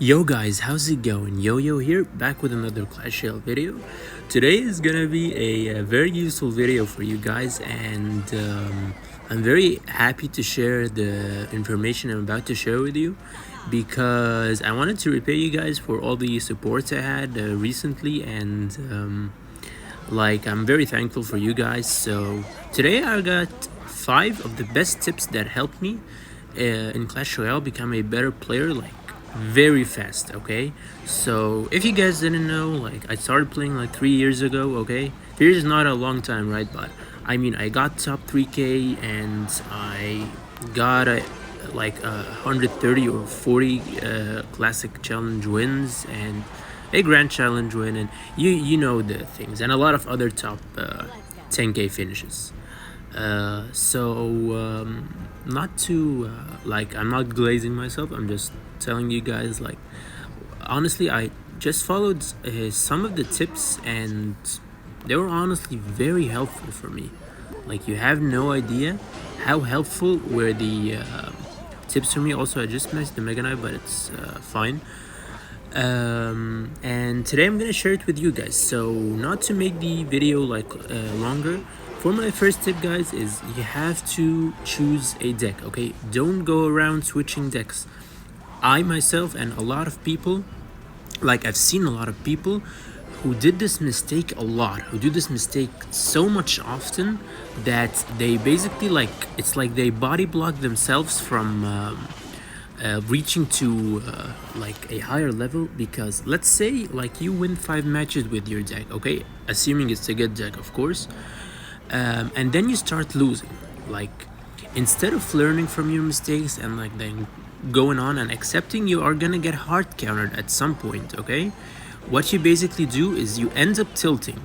Yo guys, how's it going? Yo here, back with another Clash Royale video. Today is gonna be a very useful video for you guys, and I'm very happy to share the information I'm about to share with you because I wanted to repay you guys for all the support I had recently, and I'm very thankful for you guys. So today I got 5 of the best tips that helped me in Clash Royale become a better player, very fast. Okay, so if you guys didn't know, I started playing 3 years ago. Okay, 3 years is not a long time, right? But I mean, I got top 3k and I got a 130 or 40 classic challenge wins and a grand challenge win, and you know the things, and a lot of other top 10k finishes. Not to I'm not glazing myself, I'm just telling you guys, honestly, I just followed some of the tips and they were honestly very helpful for me. You have no idea how helpful were the tips for me. Also, I just missed the Mega Knight, but it's fine. And today I'm gonna share it with you guys. So not to make the video longer, for my first tip, guys, is you have to choose a deck. Okay, don't go around switching decks. I myself and a lot of people, I've seen a lot of people who did this mistake a lot, who do this mistake so much often that they basically it's like they body block themselves from reaching to a higher level. Because let's say you win 5 matches with your deck, okay, assuming it's a good deck, of course, and then you start losing. Instead of learning from your mistakes and then going on and accepting you are gonna get hard countered at some point, okay, what you basically do is you end up tilting.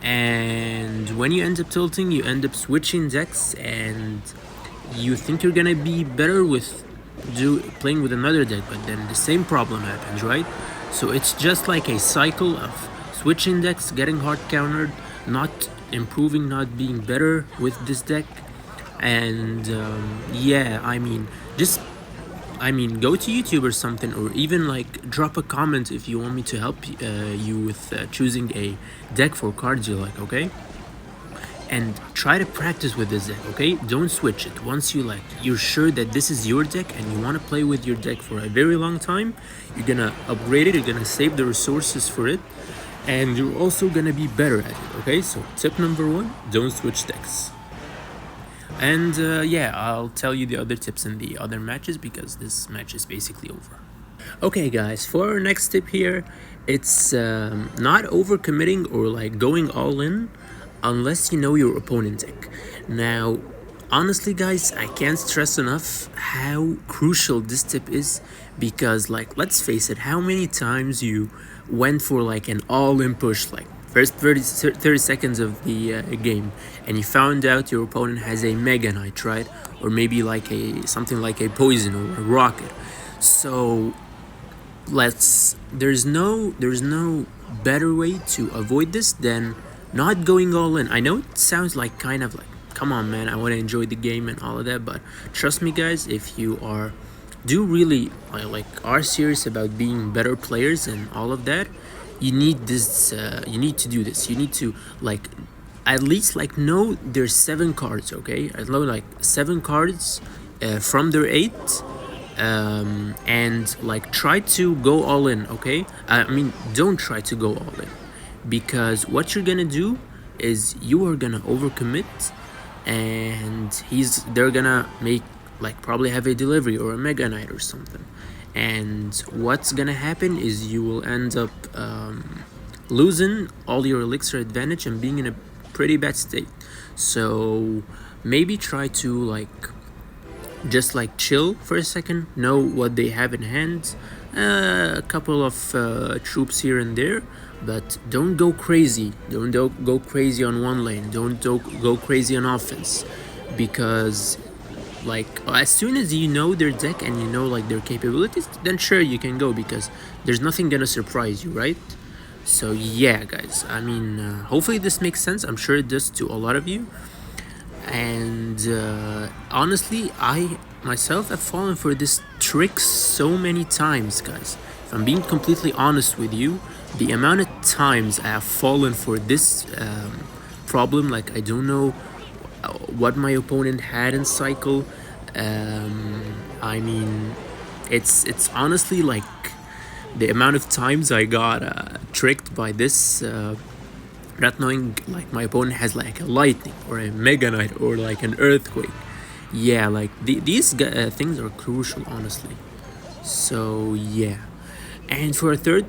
And when you end up tilting, you end up switching decks, and you think you're gonna be better with playing with another deck, but then the same problem happens, right? So it's just like a cycle of switching decks, getting hard countered, not improving, not being better with this deck. And yeah, go to YouTube or something, or even drop a comment if you want me to help you with choosing a deck for cards you like, okay? And try to practice with this deck, okay? Don't switch it. Once you're sure that this is your deck and you want to play with your deck for a very long time, you're gonna upgrade it, you're gonna save the resources for it, and you're also gonna be better at it, okay? So tip number 1, don't switch decks. And yeah, I'll tell you the other tips in the other matches because this match is basically over. Okay guys, for our next tip here, it's not overcommitting or going all in unless you know your opponent deck. Now, honestly guys, I can't stress enough how crucial this tip is, because let's face it, how many times you went for an all-in push, first 30 seconds of the game, and you found out your opponent has a Mega Knight, right? Or maybe something like a Poison or a Rocket. So there's no better way to avoid this than not going all in. I know it sounds come on man, I want to enjoy the game and all of that, but trust me guys, if you do really are serious about being better players and all of that, you need this, you need to do this. You need to at least know there's 7 cards, okay? I know 7 cards from their 8, and try to go all in, okay? I mean, don't try to go all in, because what you're gonna do is you are gonna overcommit, and they're gonna make probably have a delivery or a Mega Knight or something, and what's gonna happen is you will end up losing all your elixir advantage and being in a pretty bad state. So maybe try to just chill for a second, know what they have in hand, a couple of troops here and there, but don't go crazy. Don't go crazy on one lane, don't go crazy on offense, because as soon as you know their deck and you know their capabilities, then sure, you can go, because there's nothing gonna surprise you, right? So yeah guys, I mean, hopefully this makes sense. I'm sure it does to a lot of you. And honestly, I myself have fallen for this trick so many times, guys. if I'm being completely honest with you, the amount of times I have fallen for this problem, like I don't know what my opponent had in cycle. I mean, it's honestly like the amount of times I got tricked by this, not knowing like my opponent has like a lightning or a mega knight or like an earthquake. Yeah, like these things are crucial, honestly. So yeah. And for a third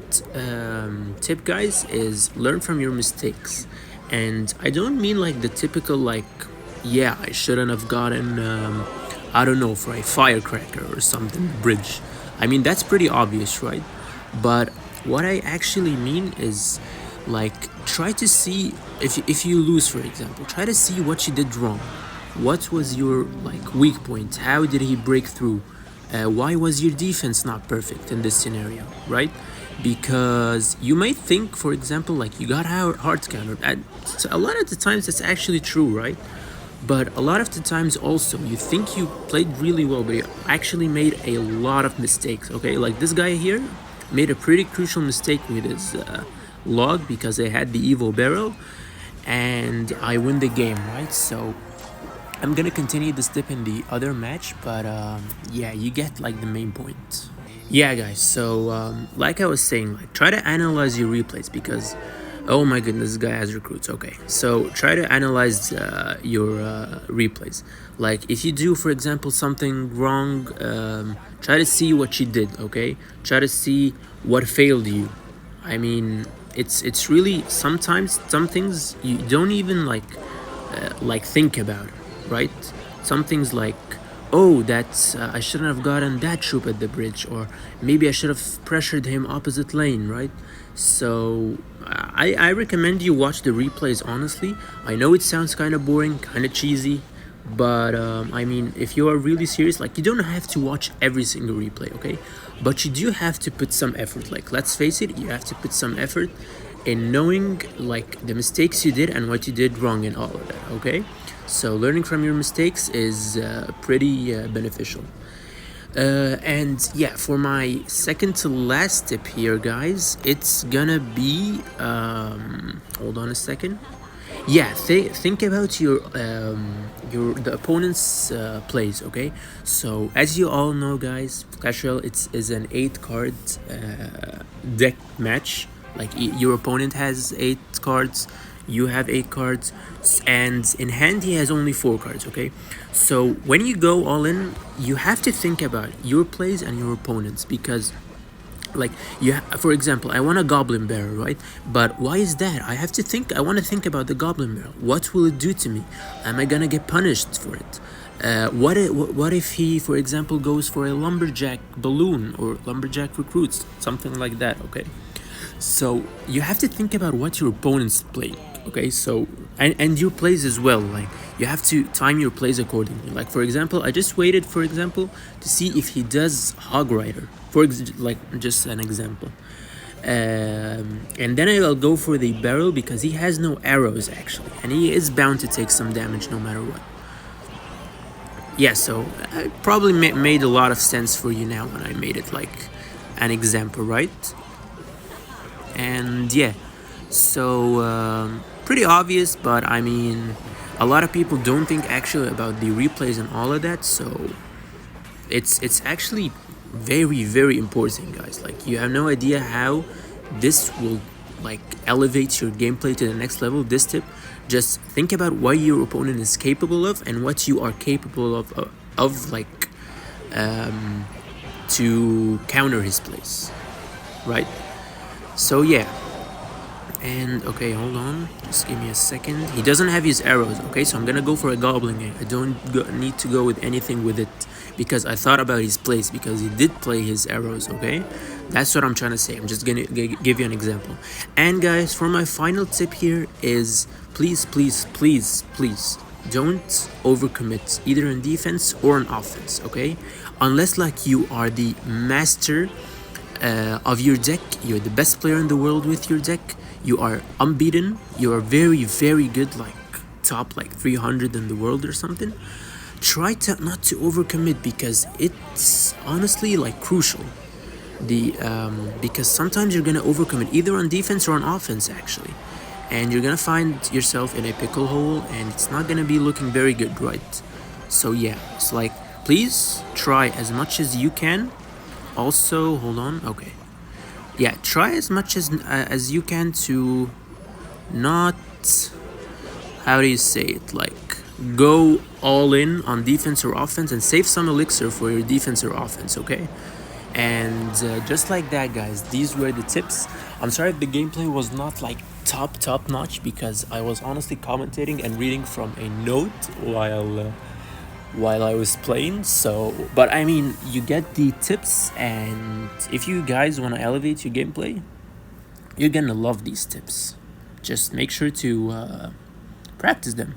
tip, guys, is learn from your mistakes. And I don't mean like the typical like, yeah, I shouldn't have gotten, I don't know, for a firecracker or something, bridge. I mean, that's pretty obvious, right? But what I actually mean is like try to see if you lose, for example, try to see what you did wrong. What was your like weak point? How did he break through? Why was your defense not perfect in this scenario, right? Because you might think, for example, like you got hard countered. A lot of the times that's actually true, right? But a lot of the times also you think you played really well, but you actually made a lot of mistakes. Okay, like this guy here made a pretty crucial mistake with his log because I had the Evo barrel, and I win the game, right? So I'm gonna continue this tip in the other match, but yeah, you get like the main point. Yeah, guys, so like I was saying, like try to analyze your replays because, oh my goodness, this guy has recruits. Okay, so try to analyze your replays. Like if you do, for example, something wrong, try to see what you did. Okay, try to see what failed you. I mean, it's really sometimes some things you don't even like think about it, right? Some things like, oh, that's I shouldn't have gotten that troop at the bridge, or maybe I should have pressured him opposite lane, right? So I recommend you watch the replays, honestly. I know it sounds kind of boring, kind of cheesy, but I mean, if you are really serious, like you don't have to watch every single replay, okay? But you do have to put some effort. Like let's face it, you have to put some effort in knowing like the mistakes you did and what you did wrong in all of that, okay? So learning from your mistakes is pretty beneficial. And yeah, for my second to last tip here, guys, it's gonna be hold on a second. Yeah, think about your the opponent's plays. Okay, so as you all know, guys, Clash Royale is an 8-card deck match. Like your opponent has 8 cards, you have 8 cards, and in hand he has only 4 cards. Okay, so when you go all in, you have to think about your plays and your opponents, because like for example, I want a goblin barrel, right? But why is that? I want to think about the goblin barrel. What will it do to me? Am I gonna get punished for it? What if he, for example, goes for a lumberjack balloon or lumberjack recruits, something like that? Okay, so you have to think about what your opponent's playing. Okay, so and your plays as well. Like you have to time your plays accordingly. Like for example, I just waited, for example, to see if he does Hog Rider, like just an example, and then I'll go for the barrel because he has no arrows actually, and he is bound to take some damage no matter what. Yeah, so it probably made a lot of sense for you now when I made it like an example, right? And yeah, so pretty obvious, but I mean, a lot of people don't think actually about the replays and all of that, so it's actually very, very important, guys. Like you have no idea how this will like elevate your gameplay to the next level. This tip, just think about what your opponent is capable of and what you are capable of like to counter his plays, right? So yeah. And okay, hold on, just give me a second. He doesn't have his arrows. Okay, so I'm gonna go for a goblin here. I don't need to go with anything with it because I thought about his plays, because he did play his arrows. Okay, that's what I'm trying to say. I'm just gonna give you an example. And guys, for my final tip here is please don't overcommit either in defense or in offense. Okay, unless like you are the master of your deck, you're the best player in the world with your deck, you are unbeaten, you are very, very good, like top like 300 in the world or something. Try to not to overcommit, because it's honestly like crucial. because sometimes you're gonna overcome it either on defense or on offense actually, and you're gonna find yourself in a pickle hole, and it's not gonna be looking very good, right? So yeah, it's like, please try as much as you can. Also, hold on, okay. Yeah, try as much as you can to not, how do you say it, like go all in on defense or offense and save some elixir for your defense or offense, okay? And just like that, guys, these were the tips. I'm sorry if the gameplay was not like top notch, because I was honestly commentating and reading from a note while I was playing. So, but I mean, you get the tips, and if you guys want to elevate your gameplay, you're gonna love these tips. Just make sure to practice them.